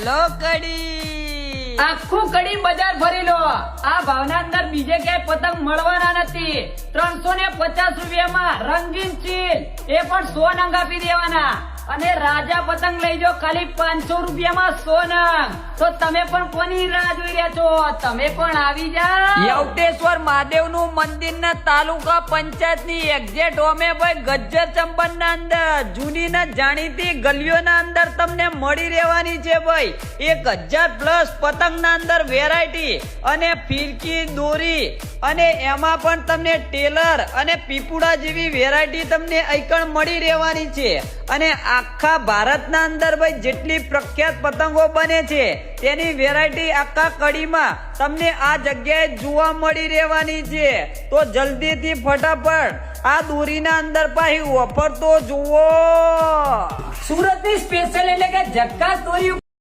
લો કડી આખું કડી બજાર ફરી લો. આ ભાવના અંદર બીજે ક્યાંય પતંગ મળવાના નથી. 350 રૂપિયામાં રંગીન ચીલ, એ પણ 100 નંગ આપી દેવાના. અને રાજા પતંગ લઈ જાઓ ખાલી 500 રૂપિયામાં 100 નંગ. તો તમે પણ કોની રાહ જોઈ રહ્યા છો? તમે પણ આવી જાઓ. યવટેશ્વર મહાદેવ નું મંદિર ના તાલુકા પંચાયત ની એક્ઝેક્ટ હોમે ભાઈ ગજ્જર ચંપન ના અંદર જૂની ના જાણીતી ગલીઓ ના અંદર તમને મળી રહેવાની છે ભાઈ. 1000+ પતંગ ના અંદર વેરાયટી અને ફિરકી દોરી અને એમાં પણ તમને ટેલર અને પીપુડા જેવી વેરાયટી તમને આઈકણ મળી રહેવાની છે. અને આખા ભારતના અંદર ભાઈ જેટલી પ્રખ્યાત પતંગો બને છે તેની વેરાયટી આખા કડીમાં તમને આ જગ્યાએ જોવા મળી રહેવાની છે. તો જલ્દીથી ફટાફટ આ દોરીના અંદર પાછી ઓફર તો જુઓ. સુરતની સ્પેશિયલ એટલે કે જક્કાસ દોરી